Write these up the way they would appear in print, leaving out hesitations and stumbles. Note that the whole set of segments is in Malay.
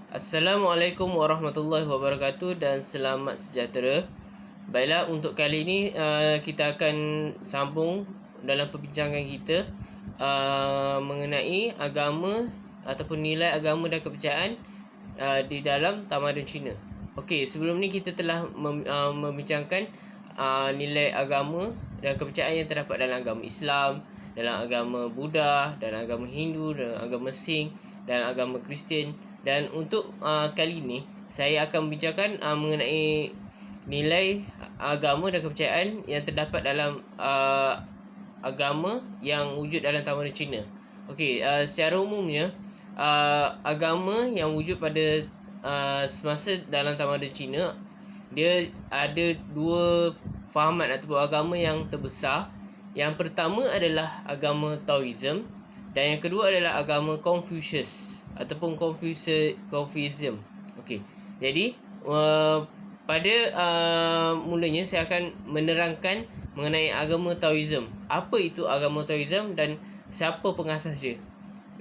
Assalamualaikum warahmatullahi wabarakatuh dan selamat sejahtera. Baiklah, untuk kali ini kita akan sambung dalam perbincangan kita mengenai agama ataupun nilai agama dan kepercayaan di dalam tamadun Cina. Okey, sebelum ni kita telah membincangkan nilai agama dan kepercayaan yang terdapat dalam agama Islam, dalam agama Buddha, dalam agama Hindu, dalam agama Sikh, dalam agama Kristian. Dan untuk kali ini saya akan bincangkan mengenai nilai agama dan kepercayaan yang terdapat dalam agama yang wujud dalam tamadun Cina. Okey, secara umumnya agama yang wujud pada semasa dalam tamadun Cina, dia ada dua fahaman ataupun agama yang terbesar. Yang pertama adalah agama Taoism dan yang kedua adalah agama Confucius ataupun Confucianism. Okey. Jadi pada mulanya saya akan menerangkan mengenai agama Taoism. Apa itu agama Taoism dan siapa pengasas dia?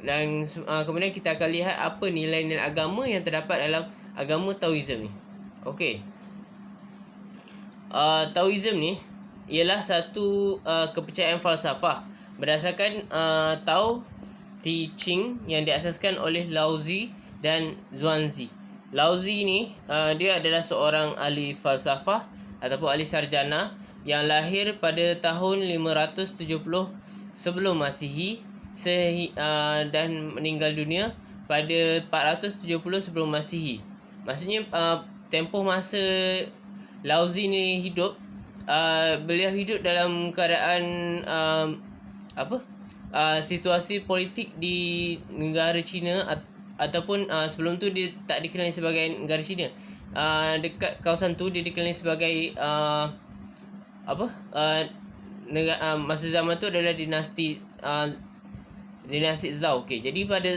Dan kemudian kita akan lihat apa nilai-nilai agama yang terdapat dalam agama Taoism ni. Okey. Taoism ni ialah satu kepercayaan falsafah berdasarkan Tao Te Ching yang diasaskan oleh Laozi dan Zhuangzi. Laozi ni dia adalah seorang ahli falsafah ataupun ahli sarjana yang lahir pada tahun 570 sebelum Masihi dan meninggal dunia pada 470 sebelum Masihi. Maksudnya tempoh masa Laozi ni hidup, beliau hidup dalam keadaan situasi politik di negara China ataupun sebelum tu dia tak dikenali sebagai negara China. Dekat kawasan tu dia dikenali sebagai masa zaman tu adalah dinasti Zhao. Okey, jadi pada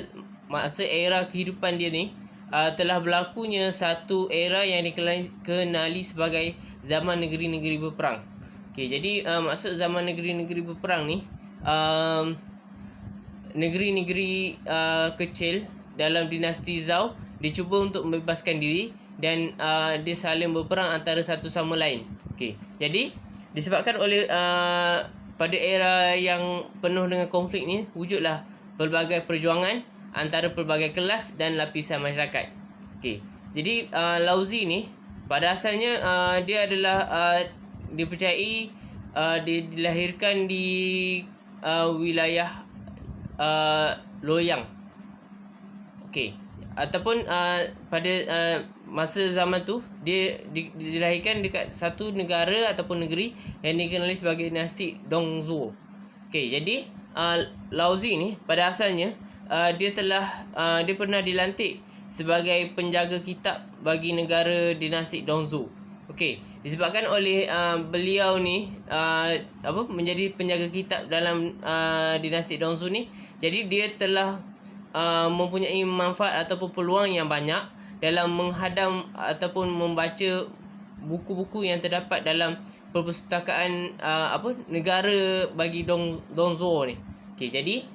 masa era kehidupan dia ni telah berlakunya satu era yang dikenali sebagai zaman negeri-negeri berperang. Okey, jadi maksud zaman negeri-negeri berperang ni, negeri-negeri kecil dalam dinasti Zhao dicuba untuk membebaskan diri dan dia saling berperang antara satu sama lain. Okey, jadi disebabkan oleh pada era yang penuh dengan konflik ni, wujudlah pelbagai perjuangan antara pelbagai kelas dan lapisan masyarakat. Okey, jadi Laozi ni pada asalnya dia adalah dipercayai dilahirkan di wilayah Loyang. Okey, ataupun pada masa zaman tu dia dilahirkan dekat satu negara ataupun negeri yang dikenali sebagai dinasti Dongzhuo. Okey, jadi Laozi ni pada asalnya dia pernah dilantik sebagai penjaga kitab bagi negara dinasti Dongzhuo. Okey, disebabkan oleh beliau ni menjadi penjaga kitab dalam dinasti Dongzhuo ni, jadi dia telah mempunyai manfaat ataupun peluang yang banyak dalam menghadam ataupun membaca buku-buku yang terdapat dalam perpustakaan negara bagi Dongzhuo ni. Okey, jadi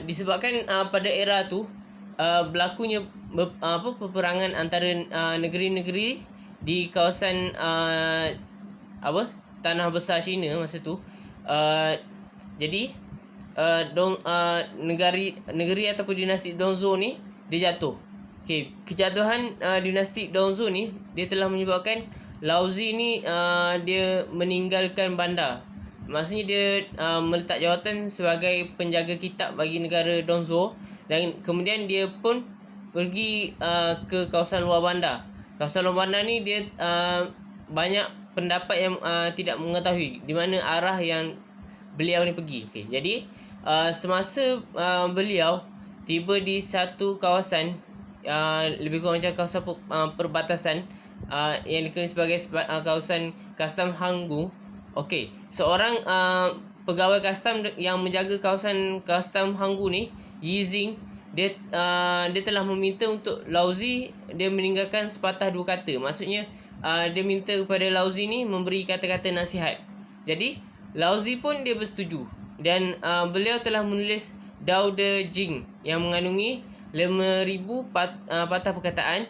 disebabkan pada era tu berlakunya peperangan antara negeri-negeri di kawasan tanah besar China masa tu. Jadi negeri ataupun dinasti Dongzhuo ni dia jatuh. Okey, kejatuhan dinasti Dongzhuo ni dia telah menyebabkan Laozi ni dia meninggalkan bandar. Maksudnya dia meletak jawatan sebagai penjaga kitab bagi negara Dongzhuo dan kemudian dia pun pergi ke kawasan luar bandar. Kawasan luar bandar ni dia banyak pendapat yang tidak mengetahui di mana arah yang beliau ni pergi. Okey, jadi semasa beliau tiba di satu kawasan lebih kurang macam kawasan perbatasan yang dikenali sebagai kawasan kastam Hanggu. Okey, seorang pegawai kastam yang menjaga kawasan kastam Hanggu ni, Yizing, dia telah meminta untuk Laozi dia meninggalkan sepatah dua kata. Maksudnya dia minta kepada Laozi ni memberi kata-kata nasihat. Jadi Laozi pun dia bersetuju dan beliau telah menulis Dao De Jing yang mengandungi 5,000 patah perkataan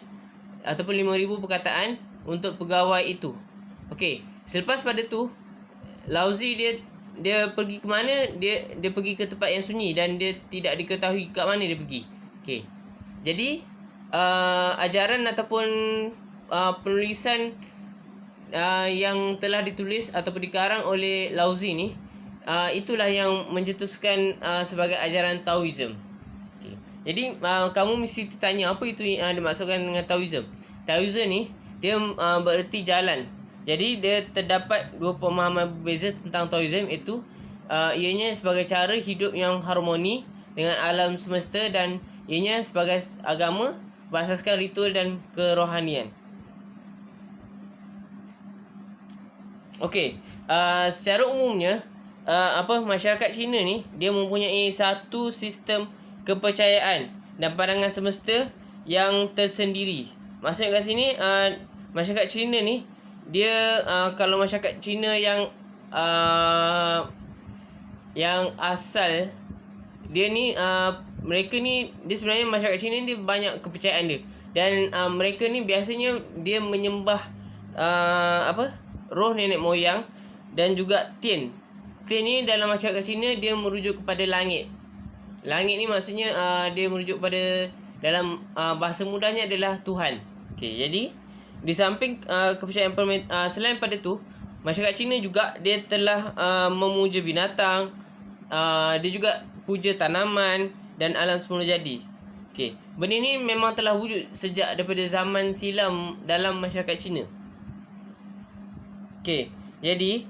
ataupun 5,000 perkataan untuk pegawai itu. Okey, selepas pada tu Lauzi dia pergi ke mana? Dia pergi ke tempat yang sunyi dan dia tidak diketahui kat mana dia pergi. Okey. Jadi ajaran ataupun penulisan yang telah ditulis ataupun dikarang oleh Lauzi ni, itulah yang mencetuskan sebagai ajaran Taoism. Okay. Jadi kamu mesti tanya apa itu yang dimaksudkan dengan Taoism. Taoism ni dia bererti jalan. Jadi dia terdapat dua pemahaman berbeza tentang Taoism, iaitu ianya sebagai cara hidup yang harmoni dengan alam semesta dan ianya sebagai agama berasaskan ritual dan kerohanian. Okey, secara umumnya masyarakat Cina ni dia mempunyai satu sistem kepercayaan dan pandangan semesta yang tersendiri. Maksudnya kat sini masyarakat Cina ni dia kalau masyarakat Cina yang asal dia ni mereka ni dia sebenarnya masyarakat Cina ni dia banyak kepercayaan dia, dan mereka ni biasanya dia menyembah roh nenek moyang dan juga Tian. Tian ni dalam masyarakat Cina dia merujuk kepada langit. Langit ni maksudnya dia merujuk pada dalam bahasa mudahnya adalah Tuhan. Okey, jadi di samping kepercayaan selain pada tu, masyarakat Cina juga dia telah memuja binatang, dia juga puja tanaman dan alam semula jadi. Okey, benda ni memang telah wujud sejak daripada zaman silam dalam masyarakat Cina. Okey, jadi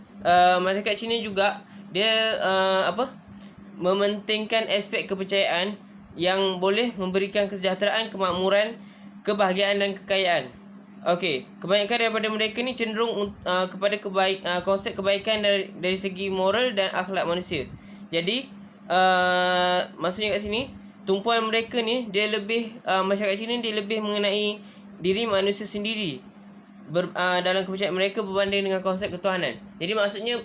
masyarakat Cina juga dia mementingkan aspek kepercayaan yang boleh memberikan kesejahteraan, kemakmuran, kebahagiaan dan kekayaan. Okey, kebanyakan daripada mereka ni cenderung kepada konsep kebaikan dari segi moral dan akhlak manusia. Jadi maksudnya kat sini tumpuan mereka ni dia lebih masyarakat Cina dia lebih mengenai diri manusia sendiri dalam kepercayaan mereka berbanding dengan konsep ketuhanan. Jadi maksudnya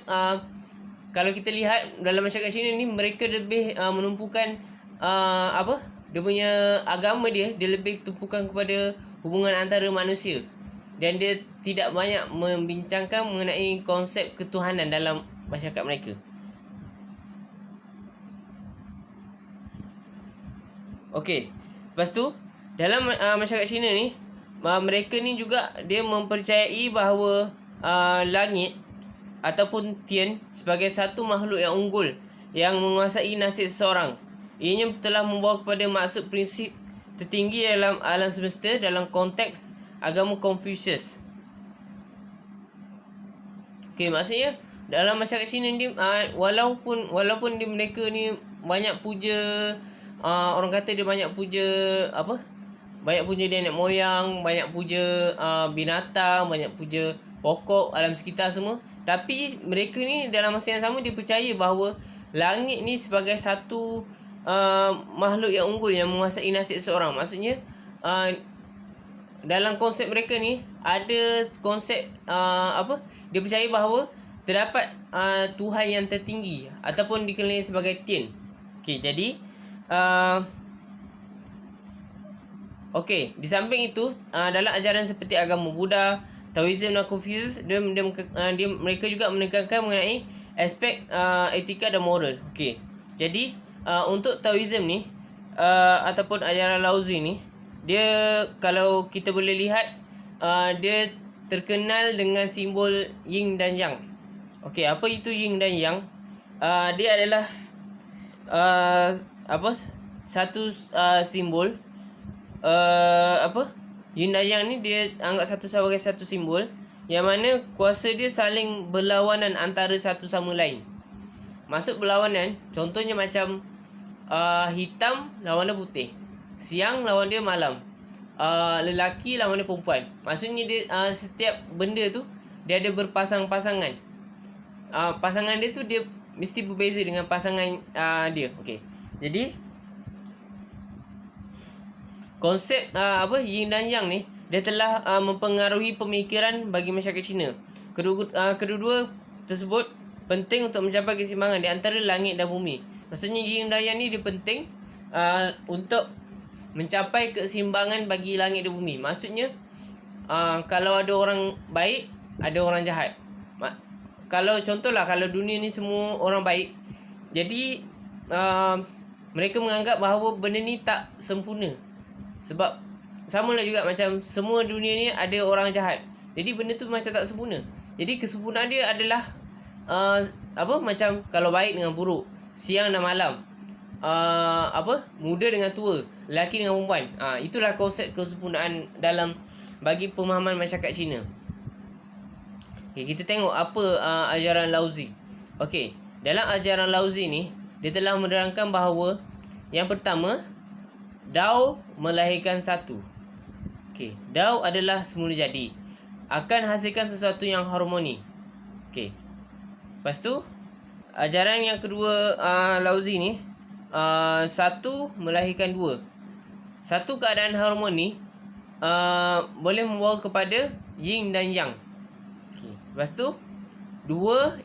kalau kita lihat dalam masyarakat Cina ni, mereka lebih menumpukan dia punya agama dia lebih tumpukan kepada hubungan antara manusia, dan dia tidak banyak membincangkan mengenai konsep ketuhanan dalam masyarakat mereka. Okey, lepas tu dalam masyarakat Cina ni, mereka ni juga dia mempercayai bahawa langit ataupun Tian sebagai satu makhluk yang unggul yang menguasai nasib seseorang. Ianya telah membawa kepada maksud prinsip tertinggi dalam alam semesta dalam konteks agama Confucius. Okey, maksudnya dalam masyarakat Cina ni walaupun mereka ni banyak puja orang kata dia banyak puja banyak puja nenek moyang, banyak puja binatang, banyak puja pokok alam sekitar semua, tapi mereka ni dalam masa yang sama dia percaya bahawa langit ni sebagai satu makhluk yang unggul yang menguasai nasib seseorang. Maksudnya dalam konsep mereka ni ada konsep dia percaya bahawa terdapat Tuhan yang tertinggi ataupun dikenali sebagai Tian. Okey, jadi okey, di samping itu dalam ajaran seperti agama Buddha, Taoism dan Confucius, mereka juga menekankan mengenai aspek etika dan moral. Okey, jadi untuk Taoism ni ataupun ajaran Laozi ni, dia kalau kita boleh lihat dia terkenal dengan simbol yin dan yang. Okey, apa itu yin dan yang? Dia adalah satu simbol yin dan yang ni dia anggap sebagai satu simbol yang mana kuasa dia saling berlawanan antara satu sama lain. Maksud berlawanan, contohnya macam hitam lawan dia putih, siang lawan dia malam, lelaki lawan dia perempuan. Maksudnya dia setiap benda tu dia ada berpasang-pasangan. Pasangan dia tu dia mesti berbeza dengan pasangan dia. Okey, jadi konsep yin dan yang ni dia telah mempengaruhi pemikiran bagi masyarakat Cina. Kedua-dua tersebut penting untuk mencapai keseimbangan di antara langit dan bumi. Maksudnya yin dan yang ni dia penting untuk mencapai keseimbangan bagi langit dan bumi. Maksudnya kalau ada orang baik, ada orang jahat. Kalau contohlah, kalau dunia ni semua orang baik, jadi mereka menganggap bahawa benda ni tak sempurna. Sebab sama lah juga macam semua dunia ni ada orang jahat. Jadi benda tu macam tak sempurna. Jadi kesempurnaan dia adalah macam kalau baik dengan buruk, siang dan malam, muda dengan tua, lelaki dengan perempuan. Itulah konsep kesempurnaan dalam bagi pemahaman masyarakat Cina. Okay, kita tengok apa ajaran Laozi. Okey, dalam ajaran Laozi ni, dia telah menerangkan bahawa yang pertama, Dao melahirkan satu. Okey, Dao adalah semula jadi, akan hasilkan sesuatu yang harmoni. Okey. Lepas tu, ajaran yang kedua Laozi ni, satu melahirkan dua. Satu keadaan harmoni boleh membawa kepada yin dan yang. Okay. Lepas tu,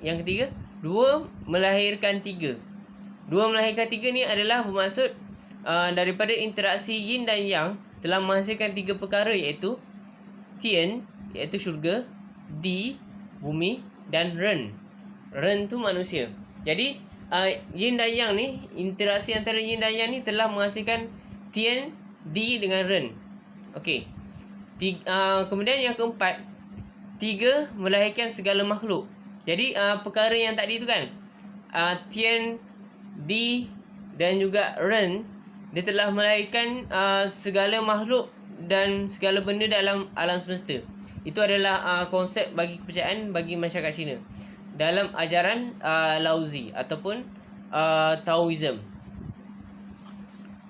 yang ketiga, dua melahirkan tiga. Dua melahirkan tiga ni adalah bermaksud daripada interaksi yin dan yang telah menghasilkan tiga perkara, iaitu Tian, iaitu syurga, Di, bumi, dan Ren. Ren tu manusia. Jadi yin dan yang ni, interaksi antara yin dan yang ni telah menghasilkan Tian, Di dengan Ren. Okey. Kemudian yang keempat, tiga melahirkan segala makhluk. Jadi perkara yang tadi tu kan, Tian, Di dan juga Ren, dia telah melahirkan segala makhluk dan segala benda dalam alam semesta. Itu adalah konsep bagi kepercayaan bagi masyarakat Cina dalam ajaran Laozi ataupun Taoism.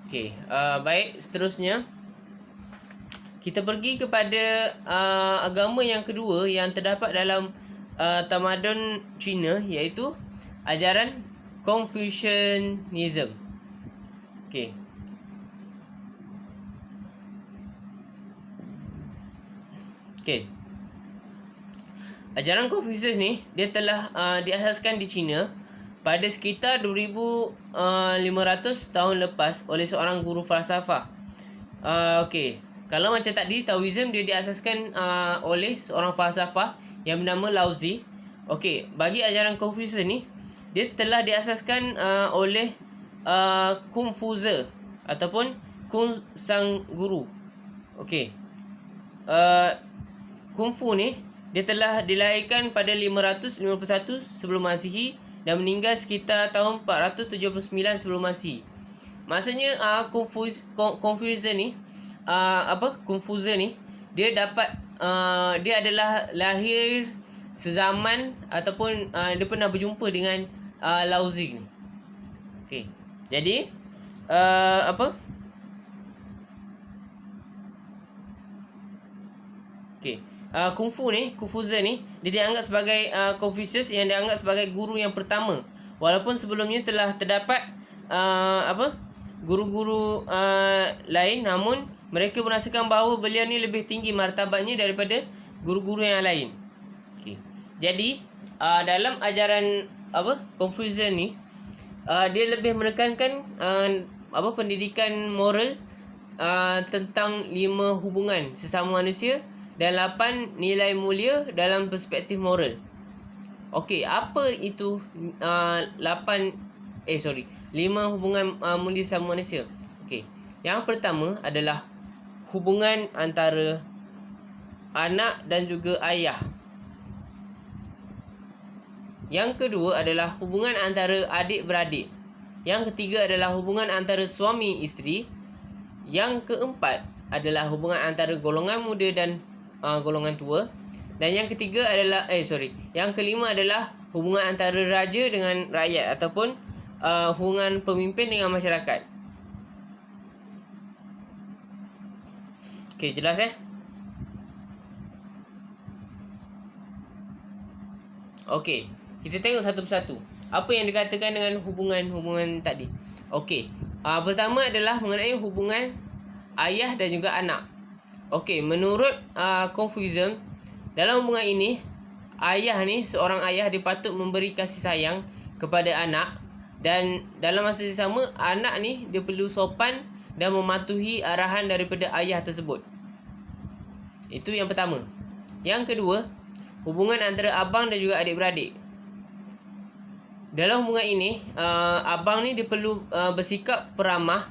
Okey, baik, seterusnya kita pergi kepada agama yang kedua yang terdapat dalam tamadun Cina, iaitu ajaran Confucianism. Okey. Okey. Ajaran Confucius ni, dia telah diasaskan di China pada sekitar 2500 tahun lepas oleh seorang guru falsafah. Okey. Kalau macam tadi, Taoism dia diasaskan oleh seorang falsafah yang bernama Laozi. Okey, bagi ajaran Confucius ni, dia telah diasaskan oleh Confucius ataupun Kun sang guru. Okey. Kung Fu ni, dia telah dilahirkan pada 551 sebelum Masihi dan meninggal sekitar tahun 479 sebelum Masihi. Maksudnya Confucius ni, Confucius ni, dia adalah lahir sezaman ataupun dia pernah berjumpa dengan Laozi ni. Okey. Jadi Okey. Confucius ni, dia dianggap sebagai Confucius yang dianggap sebagai guru yang pertama. Walaupun sebelumnya telah terdapat guru-guru lain, namun mereka merasakan bahawa beliau ni lebih tinggi martabatnya daripada guru-guru yang lain. Okey. Jadi dalam ajaran Confucius ni, dia lebih menekankan pendidikan moral tentang 5 hubungan sesama manusia dan 8 nilai mulia dalam perspektif moral. Okey, apa itu 5 hubungan mulia sesama manusia? Okey. Yang pertama adalah hubungan antara anak dan juga ayah. Yang kedua adalah hubungan antara adik-beradik. Yang ketiga adalah hubungan antara suami isteri. Yang keempat adalah hubungan antara golongan muda dan golongan tua. Dan yang ketiga adalah yang kelima adalah hubungan antara raja dengan rakyat ataupun hubungan pemimpin dengan masyarakat. Okey, jelas Okey, kita tengok satu persatu. Apa yang dikatakan dengan hubungan-hubungan tadi? Okey, pertama adalah mengenai hubungan ayah dan juga anak. Okey, menurut Confucius, dalam hubungan ini, seorang ayah dia patut memberi kasih sayang kepada anak, dan dalam masa yang sama, anak ni dia perlu sopan dan mematuhi arahan daripada ayah tersebut. Itu yang pertama. Yang kedua, hubungan antara abang dan juga adik-beradik. Dalam hubungan ini, abang ni dia perlu bersikap peramah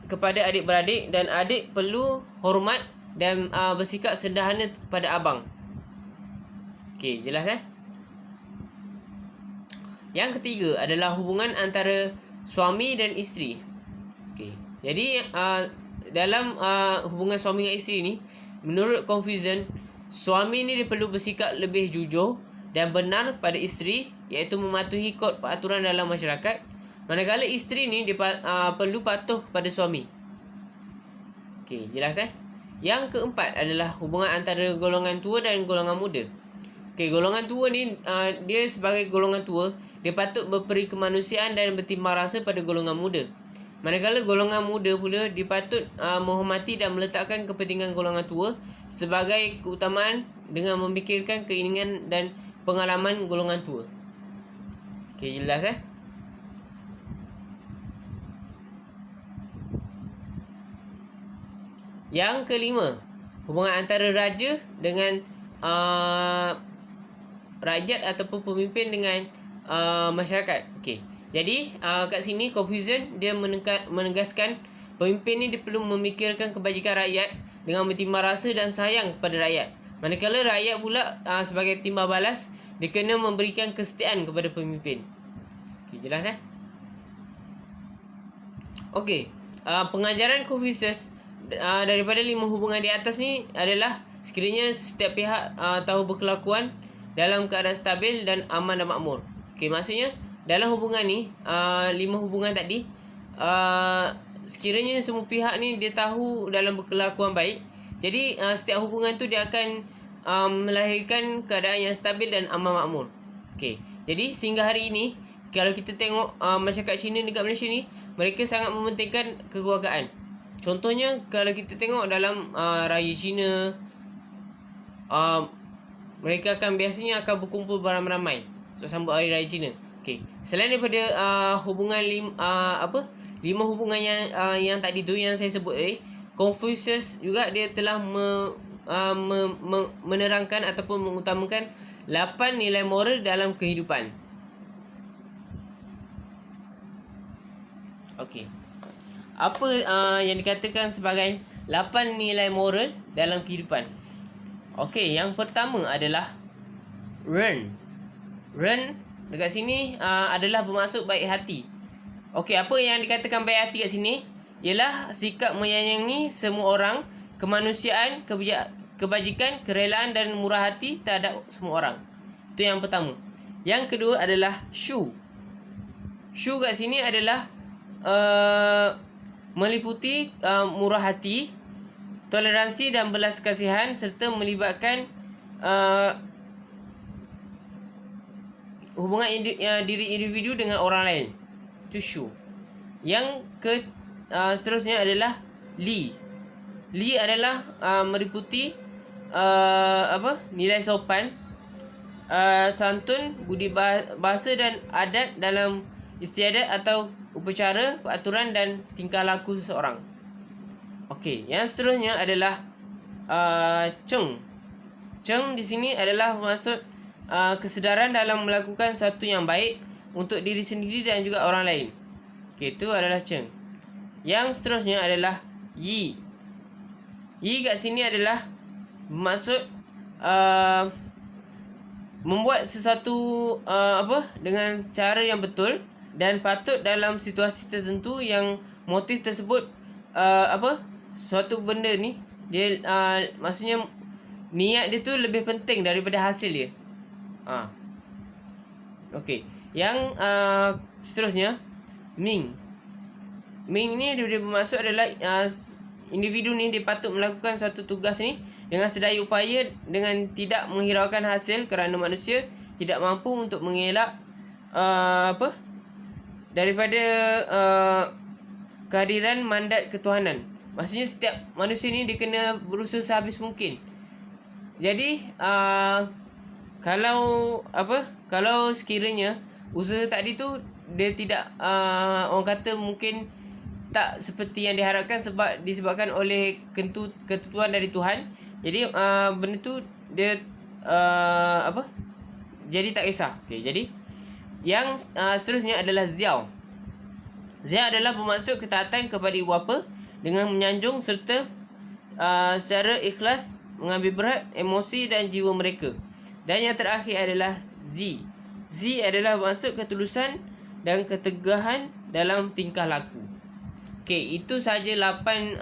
kepada adik-beradik, dan adik perlu hormat dan bersikap sederhana pada abang. Okey, jelas Yang ketiga adalah hubungan antara suami dan isteri. Okey. Jadi dalam hubungan suami dan isteri ni, menurut Confucius, suami ni dia perlu bersikap lebih jujur dan benar pada isteri, iaitu mematuhi kod peraturan dalam masyarakat, manakala isteri ni dia perlu patuh kepada suami. Okey, jelas Yang keempat adalah hubungan antara golongan tua dan golongan muda. Okey, golongan tua ni dia sebagai golongan tua, dia patut berperi kemanusiaan dan bertimbang rasa pada golongan muda. Manakala golongan muda pula, dia patut menghormati dan meletakkan kepentingan golongan tua sebagai keutamaan dengan memikirkan keinginan dan pengalaman golongan tua. Okey, jelas Yang kelima, hubungan antara raja dengan rakyat ataupun pemimpin dengan masyarakat. Okey. Jadi kat sini Confucius dia menegaskan pemimpin ni dia perlu memikirkan kebajikan rakyat dengan bertimbang rasa dan sayang kepada rakyat. Manakala rakyat pula sebagai timbal balas, dia kena memberikan kesetiaan kepada pemimpin. Okey, jelas Okey. Pengajaran Confucius daripada 5 hubungan di atas ni adalah sekiranya setiap pihak tahu berkelakuan dalam keadaan stabil dan aman dan makmur. Okey, maksudnya dalam hubungan ni, 5 hubungan tadi, sekiranya semua pihak ni dia tahu dalam berkelakuan baik, jadi setiap hubungan tu dia akan melahirkan keadaan yang stabil dan aman makmur. Okey, jadi sehingga hari ini, kalau kita tengok masyarakat Cina dekat Malaysia ni, mereka sangat mementingkan kekeluargaan. Contohnya, kalau kita tengok dalam Raya Cina, mereka biasanya akan berkumpul beramai-ramai untuk sambut Hari Raya Cina. Okey. Selain daripada hubungan 5 hubungan yang tadi tu yang saya sebut tadi, Confucius juga dia telah menerangkan ataupun mengutamakan 8 nilai moral dalam kehidupan. Okey. Apa yang dikatakan sebagai 8 nilai moral dalam kehidupan? Okey, yang pertama adalah Ren. Ren dekat sini adalah bermaksud baik hati. Okey, apa yang dikatakan baik hati kat sini ialah sikap menyayangi semua orang, kemanusiaan, kebajikan, kerelaan dan murah hati terhadap semua orang. Itu yang pertama. Yang kedua adalah Shu. Shu kat sini adalah meliputi murah hati, toleransi dan belas kasihan serta melibatkan hubungan diri individu dengan orang lain. Itu Shu. Yang seterusnya adalah Li. Li adalah meliputi nilai sopan, santun, budi bahasa dan adat dalam istiadat atau upacara, peraturan dan tingkah laku seseorang. Okey, yang seterusnya adalah Cheng. Cheng di sini adalah maksud kesedaran dalam melakukan sesuatu yang baik untuk diri sendiri dan juga orang lain. Okey, itu adalah Cheng. Yang seterusnya adalah Yi. Yi kat sini adalah maksud membuat sesuatu dengan cara yang betul dan patut dalam situasi tertentu yang motif tersebut suatu benda ni dia maksudnya niat dia tu lebih penting daripada hasil dia. Okey. Yang seterusnya Ming. Ming ni dia bermaksud adalah individu ni dia patut melakukan suatu tugas ni dengan sedaya upaya dengan tidak menghiraukan hasil kerana manusia tidak mampu untuk mengelak daripada kehadiran mandat ketuhanan. Maksudnya setiap manusia ni dia kena berusaha sehabis mungkin. Jadi kalau sekiranya usaha tadi tu dia tidak orang kata mungkin tak seperti yang diharapkan disebabkan oleh ketentuan dari Tuhan. Jadi benda tu dia jadi tak kisah. Okey, jadi yang seterusnya adalah Ziao. Ziao adalah bermaksud ketaatan kepada ibu bapa dengan menyanjung serta secara ikhlas mengambil berat emosi dan jiwa mereka. Dan yang terakhir adalah Z. Z adalah bermaksud ketulusan dan ketegahan dalam tingkah laku. Okey, itu sahaja 8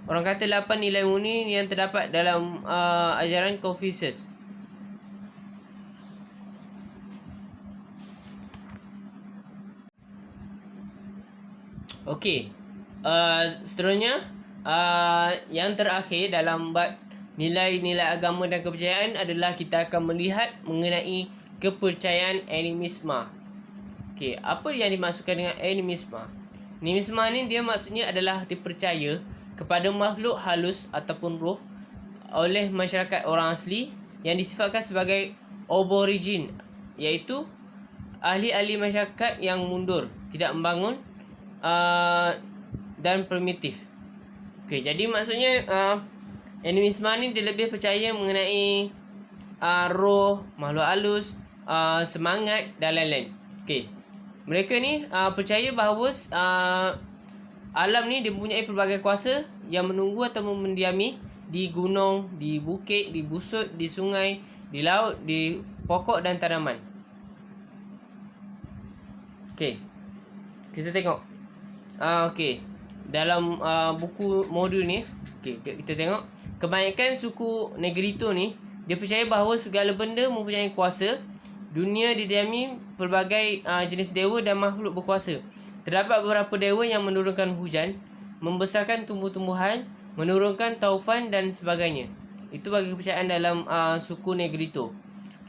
orang kata 8 nilai murni yang terdapat dalam ajaran Confucius. Okey. Seterusnya yang terakhir dalam bab nilai-nilai agama dan kepercayaan adalah kita akan melihat mengenai kepercayaan animisme. Okey, apa yang dimaksudkan dengan animisme? Animisme ni dia maksudnya adalah dipercaya kepada makhluk halus ataupun roh oleh masyarakat orang asli yang disifatkan sebagai aborigin, iaitu ahli-ahli masyarakat yang mundur, tidak membangun dan primitif. Okey, jadi maksudnya animisme ni dia lebih percaya mengenai roh, makhluk halus, semangat dan lain-lain. Okey. Mereka ni percaya bahawa alam ni dia mempunyai pelbagai kuasa yang menunggu atau mendiami di gunung, di bukit, di busut, di sungai, di laut, di pokok dan tanaman. Okey. Kita tengok. Okey. Dalam buku modul ni, okey, kita tengok kebanyakan suku Negrito ni dia percaya bahawa segala benda mempunyai kuasa. Dunia didiami pelbagai jenis dewa dan makhluk berkuasa. Terdapat beberapa dewa yang menurunkan hujan, membesarkan tumbuh-tumbuhan, menurunkan taufan dan sebagainya. Itu bagi kepercayaan dalam suku Negrito.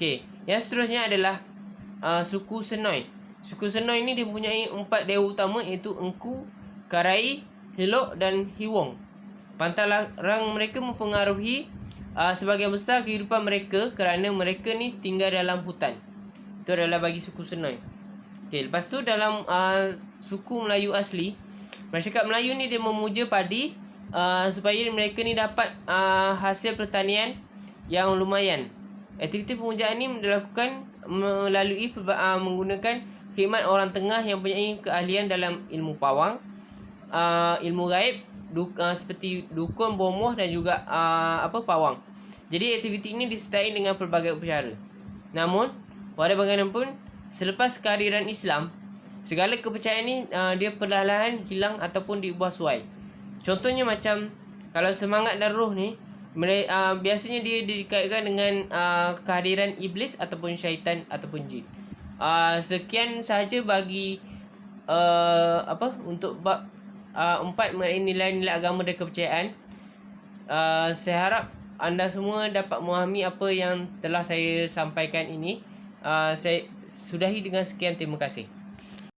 Okey, yang seterusnya adalah suku Senoi. Suku Senoi ni dia mempunyai 4 dewa utama, iaitu Engku, Karai, Helok dan Hiwong. Pantalarang mereka mempengaruhi sebagian besar kehidupan mereka kerana mereka ni tinggal dalam hutan. Itu adalah bagi suku Senoi. Okey, lepas tu dalam suku Melayu asli, masyarakat Melayu ni dia memuja padi supaya mereka ni dapat hasil pertanian yang lumayan. Aktiviti pemujaan ni dilakukan melalui menggunakan khidmat orang tengah yang mempunyai keahlian dalam ilmu pawang, ilmu gaib, seperti dukun, bomoh dan juga pawang. Jadi aktiviti ini disertai dengan pelbagai upacara. Namun pada bagaimanapun, selepas kehadiran Islam, segala kepercayaan ni dia perlahan-lahan hilang ataupun diubah suai. Contohnya macam kalau semangat dan roh ni biasanya dia dikaitkan dengan kehadiran iblis ataupun syaitan ataupun jin. Sekian sahaja bagi untuk bab 4 mengenai nilai-nilai agama dan kepercayaan. Saya harap anda semua dapat memahami apa yang telah saya sampaikan ini. Saya sudahi dengan sekian, terima kasih.